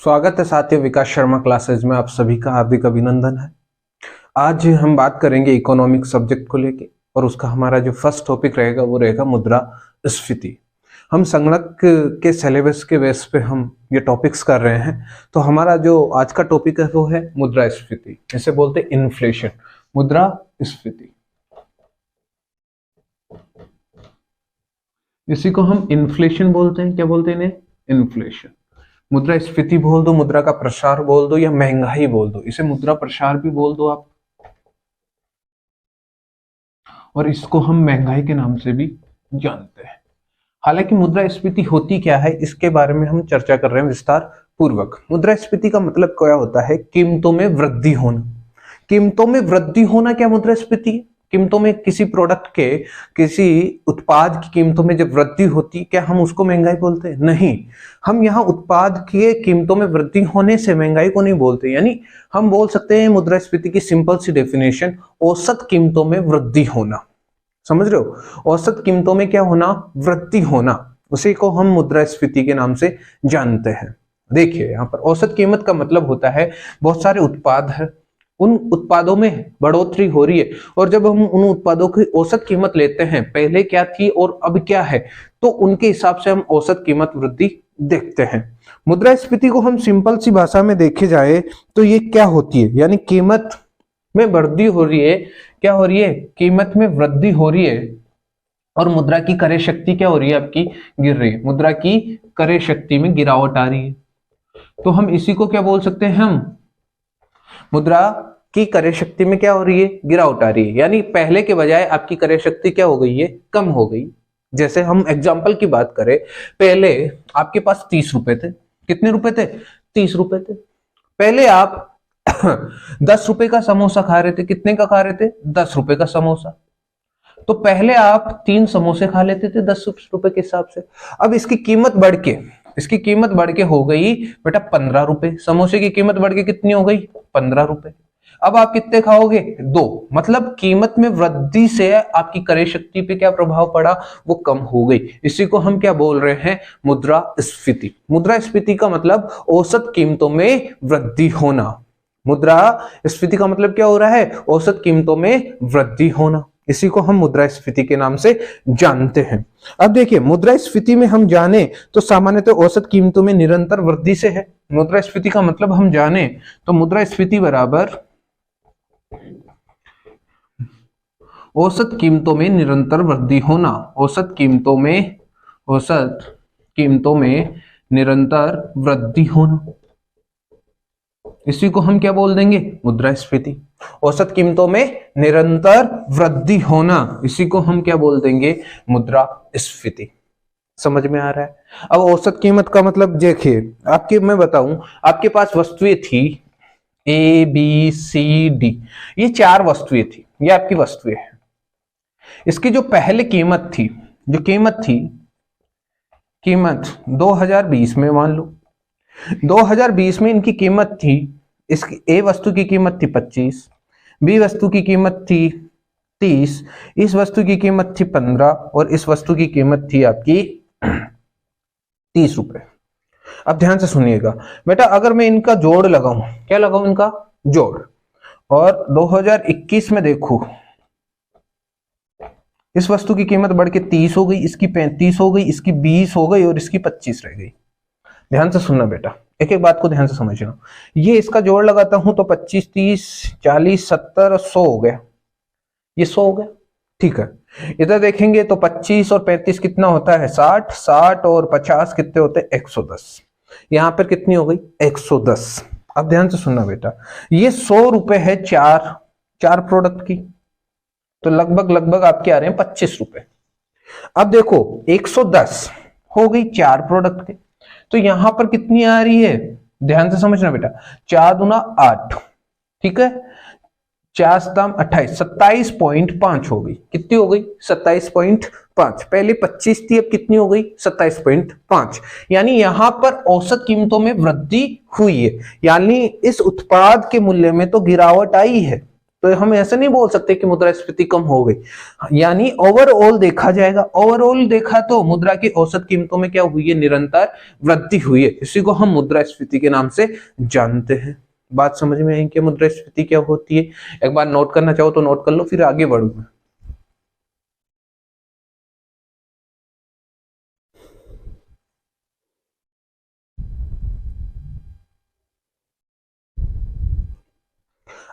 स्वागत है साथियों, विकास शर्मा क्लासेज में आप सभी का हार्दिक अभिनंदन है। आज हम बात करेंगे इकोनॉमिक सब्जेक्ट को लेके और उसका हमारा जो फर्स्ट टॉपिक रहेगा वो रहेगा मुद्रास्फीति। हम संगणक के सिलेबस के बेस पे हम ये टॉपिक्स कर रहे हैं, तो हमारा जो आज का टॉपिक है वो है मुद्रास्फीति। इसे बोलते हैं इन्फ्लेशन, मुद्रास्फीति। इसी को हम इन्फ्लेशन बोलते हैं। क्या बोलते हैं इन्हें? इन्फ्लेशन। मुद्रास्फीति बोल दो, मुद्रा का प्रसार बोल दो या महंगाई बोल दो, इसे मुद्रा प्रसार भी बोल दो आप, और इसको हम महंगाई के नाम से भी जानते हैं। हालांकि मुद्रास्फीति होती क्या है इसके बारे में हम चर्चा कर रहे हैं विस्तार पूर्वक। मुद्रास्फीति का मतलब क्या होता है? कीमतों में वृद्धि होना। कीमतों में वृद्धि होना क्या मुद्रास्फीति है? कीमतों में किसी प्रोडक्ट के, किसी उत्पाद की कीमतों में जब वृद्धि होती, क्या हम उसको महंगाई बोलते हैं? नहीं, हम यहाँ उत्पाद की कीमतों में वृद्धि होने से महंगाई को नहीं बोलते। यानी हम बोल सकते हैं मुद्रास्फीति की सिंपल सी डेफिनेशन औसत कीमतों में वृद्धि होना। समझ रहे हो? औसत कीमतों में क्या होना? वृद्धि होना। उसी को हम मुद्रास्फीति के नाम से जानते हैं। देखिए यहाँ पर औसत कीमत का मतलब होता है बहुत सारे उत्पाद है, उन उत्पादों में बढ़ोतरी हो रही है, और जब हम उन उत्पादों की औसत कीमत लेते हैं, पहले क्या थी और अब क्या है, तो उनके हिसाब से हम औसत कीमत वृद्धि देखते हैं। मुद्रास्फीति को हम सिंपल सी भाषा में देखे जाए तो ये क्या होती है? यानी कीमत में वृद्धि हो रही है। क्या हो रही है? कीमत में वृद्धि हो रही है और मुद्रा की क्रय शक्ति क्या हो रही है? आपकी गिर रही है। मुद्रा की क्रय शक्ति में गिरावट आ रही है, तो हम इसी को क्या बोल सकते हैं? हम मुद्रा की क्रय शक्ति में क्या हो रही है? गिरावट आ रही है। यानी पहले के बजाय आपकी क्रय शक्ति क्या हो गई है? कम हो गई। जैसे हम एग्जांपल की बात करें, पहले आपके पास 30 रुपए थे। कितने रुपए थे? 30 रुपए थे। पहले आप 10 रुपए का समोसा खा रहे थे। कितने का खा रहे थे? 10 रुपए का समोसा। तो पहले आप 3 समोसे खा लेते थे 10 रुपए के हिसाब से। अब इसकी कीमत बढ़ के हो गई बेटा 15 रुपए। समोसे की कीमत बढ़ के कितनी हो गई? 15 रुपए। अब आप कितने खाओगे? 2। मतलब कीमत में वृद्धि से आपकी क्रय शक्ति पे क्या प्रभाव पड़ा? वो कम हो गई। इसी को हम क्या बोल रहे हैं? मुद्रास्फीति। मुद्रास्फीति का मतलब औसत कीमतों में वृद्धि होना। मुद्रास्फीति का मतलब क्या हो रहा है? औसत कीमतों में वृद्धि होना। इसी को हम मुद्रास्फीति के नाम से जानते हैं। अब देखिए, मुद्रास्फीति में हम जाने तो सामान्यतः औसत कीमतों में निरंतर वृद्धि से है। मुद्रास्फीति का मतलब हम जाने तो मुद्रास्फीति बराबर औसत कीमतों में निरंतर वृद्धि होना। औसत कीमतों में निरंतर वृद्धि होना। इसी को हम क्या बोल देंगे? मुद्रास्फीति। औसत कीमतों में निरंतर वृद्धि होना, इसी को हम क्या बोल देंगे? मुद्रास्फीति। समझ में आ रहा है? अब औसत कीमत का मतलब देखिए, मैं बताऊं, आपके पास वस्तुएं थी A B C D, ये 4 वस्तुएं थी। ये आपकी वस्तुएं हैं। इसकी जो पहले कीमत थी, कीमत 2020 में, मान लो 2020 में इनकी कीमत थी, इसकी A वस्तु की कीमत थी 25, B वस्तु की कीमत थी 30, इस वस्तु की कीमत थी 15 और इस वस्तु की कीमत थी आपकी 30 रुपए। अब ध्यान से सुनिएगा बेटा, अगर मैं इनका जोड़ लगाऊं, क्या लगाऊं? इनका जोड़, और 2021 में देखो, इस वस्तु की कीमत बढ़ के 30 हो गई, इसकी 35 हो गई, इसकी 20 हो गई और इसकी 25 रह गई। ध्यान से सुनना बेटा, एक एक बात को ध्यान से समझना। ये इसका जोड़ लगाता हूं तो 25, 30, 40, 70, 100 हो गया। ये 100 हो गया, ठीक है। इधर देखेंगे तो 25 और 35 कितना होता है? 60, 60 और 50 कितने होते हैं? 110। यहां पर कितनी हो गई? 110। अब ध्यान से सुनना बेटा, ये 100 रुपए है चार प्रोडक्ट की, तो लगभग आपके आ रहे हैं 25 रुपए। अब देखो 110 हो गई 4 प्रोडक्ट के, तो यहां पर कितनी आ रही है? ध्यान से समझना बेटा, 4 दूना 8, ठीक है, 4 7 28, 27.5 हो गई। कितनी हो गई? 27.5। पहले 25 थी, अब कितनी हो गई? 27.5। यानी यहां पर औसत कीमतों में वृद्धि हुई है, यानी इस उत्पाद के मूल्य में तो गिरावट आई है, तो हम ऐसे नहीं बोल सकते कि मुद्रास्फीति कम हो गई, यानी ओवरऑल देखा जाएगा। ओवरऑल देखा तो मुद्रा की औसत कीमतों में क्या हुई है, निरंतर वृद्धि हुई है। इसी को हम मुद्रास्फीति के नाम से जानते हैं। बात समझ में आई कि मुद्रास्फीति क्या होती है? एक बार नोट करना चाहो तो नोट कर लो, फिर आगे बढ़ूंगा।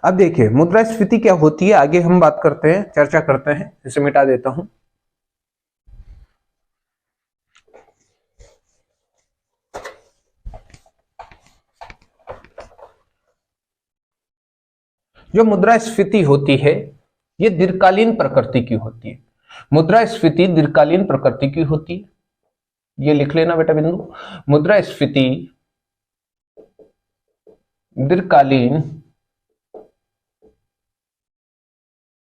अब देखिए मुद्रास्फीति क्या होती है, आगे हम बात करते हैं, चर्चा करते हैं। इसे मिटा देता हूं। जो मुद्रास्फीति होती है ये दीर्घकालीन प्रकृति की होती है। मुद्रास्फीति दीर्घकालीन प्रकृति की होती है, ये लिख लेना बेटा बिंदु। मुद्रास्फीति दीर्घकालीन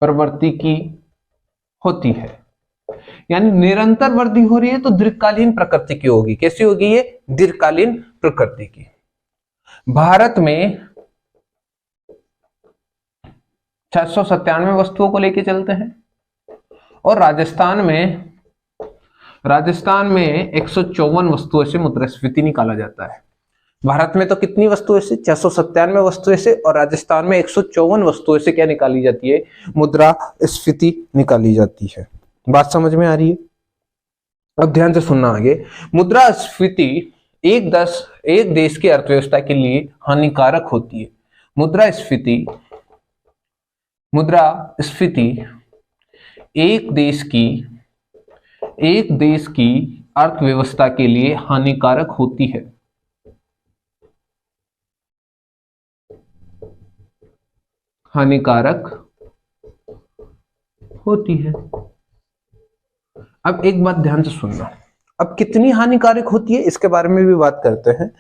प्रवृत्ति की होती है, यानी निरंतर वृद्धि हो रही है तो दीर्घकालीन प्रकृति की होगी। कैसी होगी ये? दीर्घकालीन प्रकृति की। भारत में 697 वस्तुओं को लेके चलते हैं और राजस्थान में 154 वस्तुओं से मुद्रास्फीति निकाला जाता है। भारत में तो कितनी वस्तुएं से? 697 वस्तुएं से, और राजस्थान में 154 वस्तुएं से क्या निकाली जाती है? मुद्रास्फीति निकाली जाती है। बात समझ में आ रही है? अब ध्यान से सुनना आगे। मुद्रास्फीति एक देश की अर्थव्यवस्था के लिए हानिकारक होती है। मुद्रास्फीति एक देश की अर्थव्यवस्था के लिए हानिकारक होती है। हानिकारक होती है। अब एक बात ध्यान से सुनना, अब कितनी हानिकारक होती है इसके बारे में भी बात करते हैं।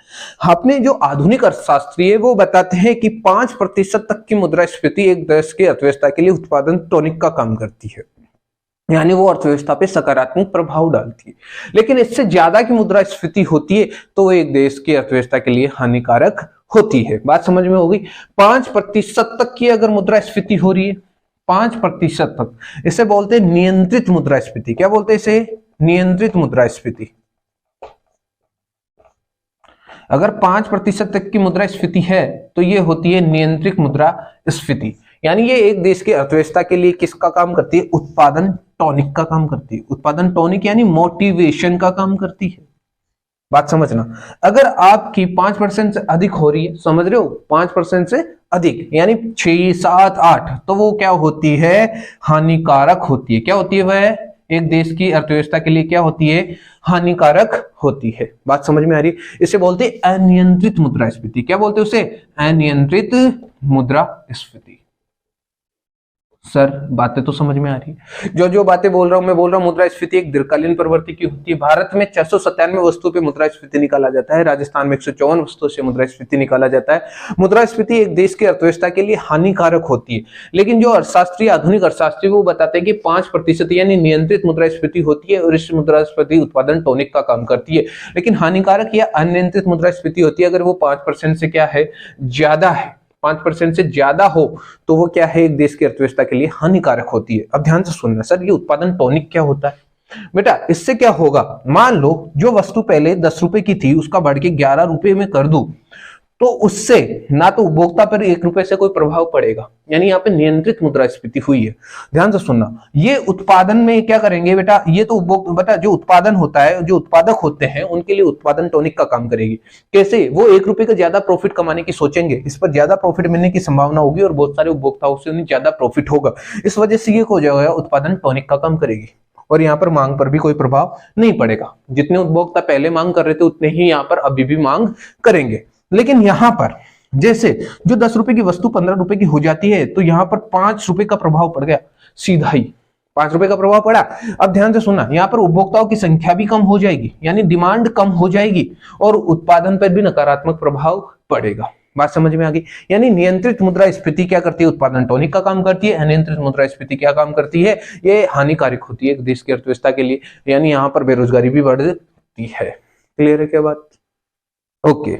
अपने जो आधुनिक अर्थशास्त्री है वो बताते हैं कि 5% तक की मुद्रास्फीति एक देश की अर्थव्यवस्था के लिए उत्पादन टॉनिक का काम करती है, यानी वो अर्थव्यवस्था पे सकारात्मक प्रभाव डालती है। लेकिन इससे ज्यादा की मुद्रास्फीति होती है तो वो एक देश की अर्थव्यवस्था के लिए हानिकारक होती है। बात समझ में हो गई? 5% तक की अगर मुद्रास्फीति हो रही है, 5% तक, इसे बोलते हैं नियंत्रित मुद्रास्फीति। क्या बोलते हैं इसे? नियंत्रित मुद्रास्फीति। अगर 5% तक की मुद्रास्फीति है तो ये होती है नियंत्रित मुद्रास्फीति, यानी ये एक देश की अर्थव्यवस्था के लिए किसका काम करती है? उत्पादन टॉनिक का काम करती है। उत्पादन टॉनिक यानी मोटिवेशन का काम करती है। बात समझना, अगर आपकी 5% से अधिक हो रही है, समझ रहे हो, 5% से अधिक यानी 6, 7, 8, तो वो क्या होती है? हानिकारक होती है। क्या होती है वह? एक देश की अर्थव्यवस्था के लिए क्या होती है? हानिकारक होती है। बात समझ में आ रही है? इसे बोलते हैं अनियंत्रित मुद्रास्फीति। क्या बोलते हैं उसे? अनियंत्रित मुद्रास्फीति। सर बातें तो समझ में आ रही है? जो बातें बोल रहा हूं मैं बोल रहा हूं, मुद्रास्फीति एक दीर्घकालीन प्रवृत्ति की होती है। भारत में 697 वस्तुओं पे मुद्रास्फीति निकाला जाता है, राजस्थान में 154 वस्तुओं से मुद्रास्फीति निकाला जाता है। मुद्रास्फीति एक देश की अर्थव्यवस्था के लिए हानिकारक होती है, लेकिन जो अर्थशास्त्री, आधुनिक अर्थशास्त्री, वो बताते हैं कि 5% यानी नियंत्रित मुद्रास्फीति होती है और इस मुद्रास्फीति उत्पादन टॉनिक का काम करती है। लेकिन हानिकारक या अनियंत्रित मुद्रास्फीति होती है अगर वो 5% से क्या है? ज्यादा है। 5% से ज्यादा हो तो वो क्या है? एक देश की अर्थव्यवस्था के लिए हानिकारक होती है। अब ध्यान से सुनना, सर ये उत्पादन टॉनिक क्या होता है? बेटा इससे क्या होगा, मान लो जो वस्तु पहले 10 रुपए की थी उसका बढ़ के 11 रुपए में कर दूं, तो उससे ना तो उपभोक्ता पर 1 रुपए से कोई प्रभाव पड़ेगा, यानी यहाँ पे नियंत्रित मुद्रास्फीति हुई है। ध्यान से सुनना, ये उत्पादन में क्या करेंगे बेटा? ये तो बेटा जो उत्पादन होता है, जो उत्पादक होते हैं उनके लिए उत्पादन टॉनिक का काम करेगी। कैसे? वो 1 रुपए का ज्यादा प्रॉफिट कमाने की सोचेंगे, इस पर ज्यादा प्रॉफिट मिलने की संभावना होगी और बहुत सारे उपभोक्ताओं से उन्हें ज्यादा प्रॉफिट होगा। इस वजह से ये हो जाएगा उत्पादन टॉनिक का काम करेगी और यहाँ पर मांग पर भी कोई प्रभाव नहीं पड़ेगा। जितने उपभोक्ता पहले मांग कर रहे थे उतने ही यहाँ पर अभी भी मांग करेंगे। लेकिन यहां पर जैसे जो 10 रुपए की वस्तु 15 रुपए की हो जाती है तो यहां पर 5 रुपए का प्रभाव पड़ गया, सीधा ही 5 रुपए का प्रभाव पड़ा। अब ध्यान से सुनना, यहां पर उपभोक्ताओं की संख्या भी कम हो जाएगी, यानी डिमांड कम हो जाएगी और उत्पादन पर भी नकारात्मक प्रभाव पड़ेगा। बात समझ में आ गई? यानी नियंत्रित मुद्रास्फीति क्या करती है? उत्पादन टॉनिक का काम करती है। अनियंत्रित मुद्रास्फीति क्या काम करती है? ये हानिकारक होती है एक देश की अर्थव्यवस्था के लिए, यानी यहाँ पर बेरोजगारी भी बढ़ती है। क्लियर है क्या बात? ओके।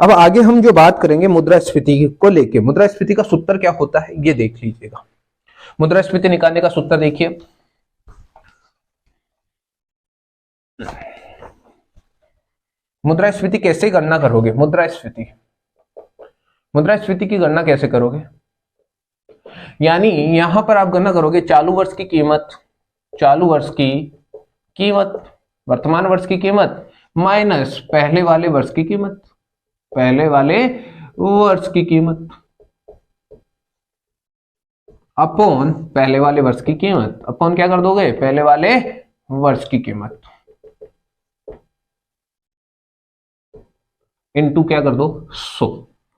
अब आगे हम जो बात करेंगे मुद्रास्फीति को लेके, मुद्रास्फीति का सूत्र क्या होता है ये देख लीजिएगा। मुद्रास्फीति निकालने का सूत्र देखिए, मुद्रास्फीति कैसे गणना करोगे? मुद्रास्फीति की गणना कैसे करोगे? यानी यहां पर आप गणना करोगे चालू वर्ष की कीमत, वर्तमान वर्ष की कीमत माइनस पहले वाले वर्ष की कीमत, अपॉन पहले वाले वर्ष की कीमत, अपॉन क्या कर दोगे? पहले वाले वर्ष की कीमत, इनटू क्या कर दो? 100।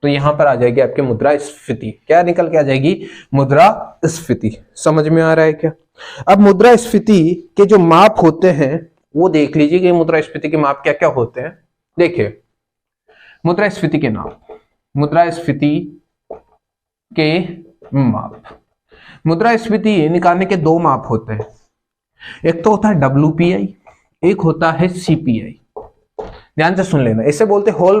तो यहां पर आ जाएगी आपके मुद्रास्फीति। क्या निकल के आ जाएगी? मुद्रास्फीति। समझ में आ रहा है क्या? अब मुद्रास्फीति के जो माप होते हैं वो देख लीजिए कि मुद्रास्फीति के माप क्या क्या होते हैं। देखिए मुद्रास्फीति के नाम, मुद्रास्फीति के माप, मुद्रास्फीति निकालने के दो माप होते हैं। एक तो होता है WPI, एक होता है CPI। ध्यान से सुन लेना, इसे बोलते हैं होल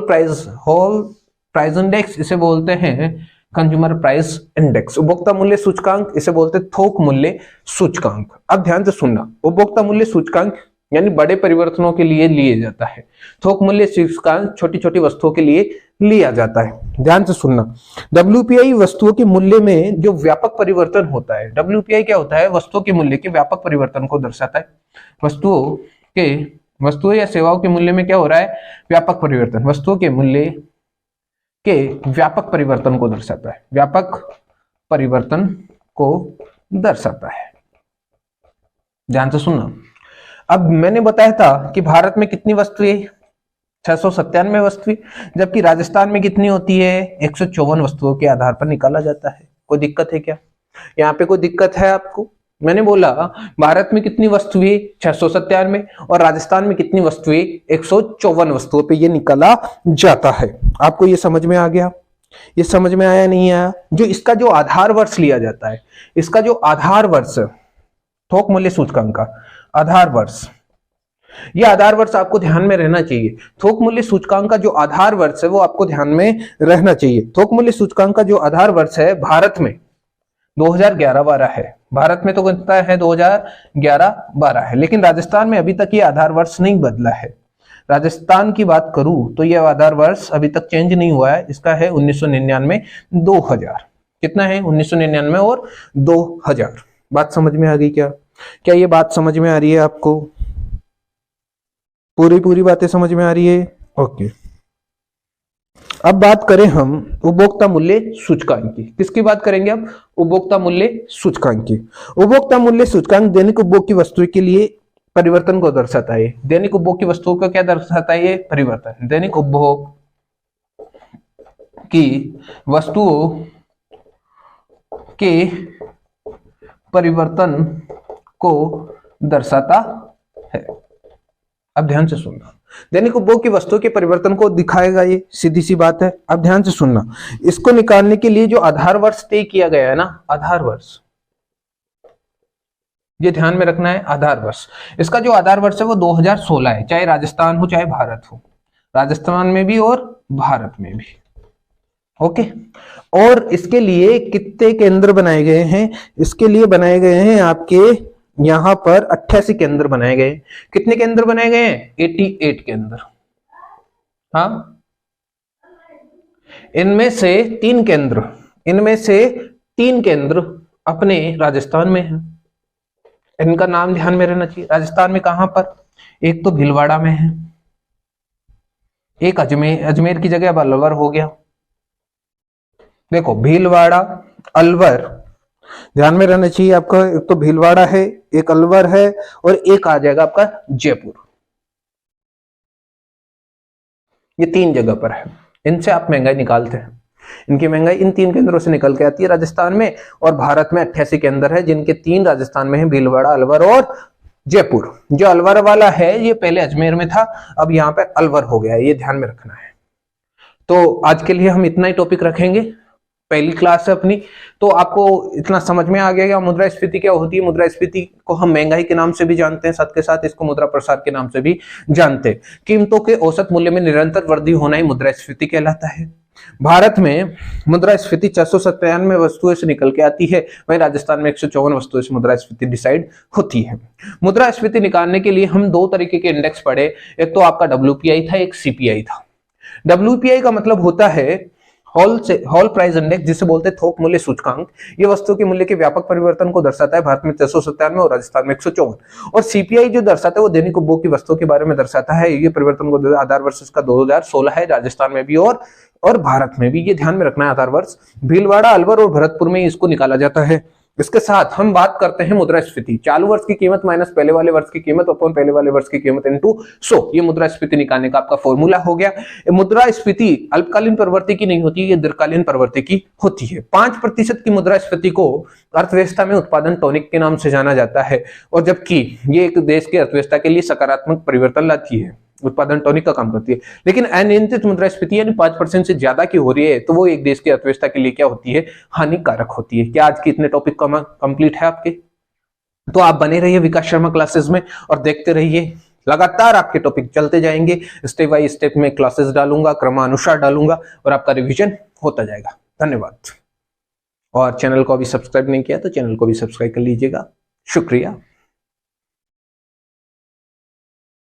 प्राइस इंडेक्स, इसे बोलते हैं कंज्यूमर प्राइस इंडेक्स। उपभोक्ता मूल्य सूचकांक, इसे बोलते हैं थोक मूल्य सूचकांक। अब ध्यान से सुनना, उपभोक्ता मूल्य सूचकांक यानी बड़े परिवर्तनों के लिए लिए जाता है, थोक मूल्य सूचकांक छोटी छोटी वस्तुओं के लिए लिया जाता है। ध्यान से सुनना, WPI वस्तुओं के मूल्य में जो व्यापक परिवर्तन होता है, WPI क्या होता है? वस्तुओं के मूल्य के व्यापक परिवर्तन को दर्शाता है। वस्तुओं या सेवाओं के मूल्य में क्या हो रहा है? व्यापक परिवर्तन। वस्तुओं के मूल्य के व्यापक परिवर्तन को दर्शाता है, व्यापक परिवर्तन को दर्शाता है। ध्यान से सुनना। अब मैंने बताया था कि भारत में कितनी वस्तुएं? 697 वस्तुएं, जबकि राजस्थान में कितनी होती है? 154 वस्तुओं के आधार पर निकाला जाता है। कोई दिक्कत है क्या? यहाँ पे कोई दिक्कत है आपको? मैंने बोला भारत में कितनी वस्तुएं? 697 और राजस्थान में कितनी वस्तुएं? 154 वस्तुओं पे ये निकाला जाता है। आपको ये समझ में आ गया? ये समझ में आया नहीं आया? जो इसका जो आधार वर्ष लिया जाता है, इसका जो आधार वर्ष थोक मूल्य सूचकांक का आधार वर्ष, यह आधार वर्ष आपको ध्यान में रहना चाहिए। थोक मूल्य सूचकांक का जो आधार वर्ष है वो आपको ध्यान में रहना चाहिए। थोक मूल्य सूचकांक का जो आधार वर्ष है भारत में 2011-12 है। भारत में तो कितना है? 2011-12 है, लेकिन राजस्थान में अभी तक ये आधार वर्ष नहीं बदला है। राजस्थान की बात करूं तो यह आधार वर्ष अभी तक चेंज नहीं हुआ है। इसका है 1999-2000। कितना है? 1999 और 2000। बात समझ में आ गई क्या? क्या ये बात समझ में आ रही है आपको? पूरी बातें समझ में आ रही है? ओके। अब बात करें हम उपभोक्ता मूल्य सूचकांक की। किसकी बात करेंगे अब? उपभोक्ता मूल्य सूचकांक की। उपभोक्ता मूल्य सूचकांक दैनिक उपभोग की वस्तुओं के लिए परिवर्तन को दर्शाता है। दैनिक उपभोग की वस्तुओं का क्या दर्शाता है? ये परिवर्तन। दैनिक उपभोग की वस्तुओं के परिवर्तन को दर्शाता है। अब ध्यान से सुनना, दैनिक उपभोग की वस्तुओं के परिवर्तन को दिखाएगा, ये सीधी सी बात है। अब ध्यान से सुनना, इसको निकालने के लिए जो आधार वर्ष तय किया गया है ना, आधार वर्ष, ये ध्यान में रखना है। आधार वर्ष, इसका जो आधार वर्ष है वो 2016 है, चाहे राजस्थान हो चाहे भारत हो, राजस्थान में भी और भारत में भी। ओके। और इसके लिए कितने केंद्र बनाए गए हैं? इसके लिए बनाए गए हैं आपके यहां पर 88 केंद्र बनाए गए। कितने केंद्र बनाए गए हैं? 88 केंद्र। हाँ, इनमें से तीन केंद्र अपने राजस्थान में है। इनका नाम ध्यान में रहना चाहिए। राजस्थान में कहां पर? एक तो भीलवाड़ा में है, एक अजमेर की जगह अब अलवर हो गया। देखो, भीलवाड़ा, अलवर, ध्यान में रहना चाहिए आपका। एक तो भीलवाड़ा है, एक अलवर है और एक आ जाएगा आपका जयपुर। ये 3 जगह पर है। इनसे आप महंगाई निकालते हैं। इनकी महंगाई इन 3 केंद्रों से निकल के आती है राजस्थान में। और भारत में 88 केंद्र है, जिनके 3 राजस्थान में है, भीलवाड़ा, अलवर और जयपुर। जो अलवर वाला है ये पहले अजमेर में था, अब यहाँ पे अलवर हो गया है। ये ध्यान में रखना है। तो आज के लिए हम इतना ही टॉपिक रखेंगे। पहली क्लास है अपनी, तो आपको इतना समझ में आ गया मुद्रास्फीति क्या होती है। मुद्रास्फीति को हम महंगाई के नाम से भी जानते हैं, साथ के साथ इसको मुद्रा प्रसार के नाम से भी जानते हैं। कीमतों के औसत मूल्य में निरंतर वृद्धि होना ही मुद्रास्फीति कहलाता है। भारत में मुद्रास्फीति 497 वस्तुओं से निकल के आती है, वहीं राजस्थान में 154 वस्तुओं से मुद्रास्फीति डिसाइड होती है। मुद्रास्फीति निकालने के लिए हम दो तरीके के इंडेक्स पढ़े, एक तो आपका WPI था, एक CPI था। WPI का मतलब होता है होल प्राइस इंडेक्स, जिसे बोलते हैं थोक मूल्य सूचकांक। ये वस्तु के मूल्य के व्यापक परिवर्तन को दर्शाता है। भारत में 497 और राजस्थान में 154। और CPI जो दर्शाता है वो दैनिक उपभोग की वस्तुओं के बारे में दर्शाता है। ये परिवर्तन को आधार वर्ष इसका 2016 है, राजस्थान में भी और भारत में भी। ये ध्यान में रखना है, आधार वर्ष भीलवाड़ा, अलवर और भरतपुर में इसको निकाला जाता है। इसके साथ हम बात करते हैं मुद्रास्फीति, चालू वर्ष की कीमत माइनस पहले वाले वर्ष की कीमत अपॉन पहले वाले वर्ष की कीमत इनटू 100। ये मुद्रास्फीति निकालने का आपका फॉर्मूला हो गया। मुद्रास्फीति अल्पकालीन प्रवृत्ति की नहीं होती है, ये दीर्घकालीन प्रवृत्ति की होती है। 5% की मुद्रास्फीति को अर्थव्यवस्था में उत्पादन टॉनिक के नाम से जाना जाता है, और जबकि ये एक देश की अर्थव्यवस्था के लिए सकारात्मक परिवर्तन लाती है, उत्पादन टॉनिक का काम करती है। लेकिन अनियंत्रित मुद्रास्फीति यानी 5% से ज्यादा की हो रही है, तो वो एक देश की अर्थव्यवस्था के लिए क्या होती है, हानिकारक होती है। क्या आज के इतने टॉपिक कंप्लीट है आपके? तो आप बने रहिए विकास शर्मा क्लासेस में और देखते रहिए, लगातार आपके टॉपिक चलते जाएंगे। स्टेप बाय स्टेप में क्लासेस डालूंगा, क्रमानुसार डालूंगा और आपका रिविजन होता जाएगा। धन्यवाद। और चैनल को अभी सब्सक्राइब नहीं किया तो चैनल को भी सब्सक्राइब कर लीजिएगा। शुक्रिया।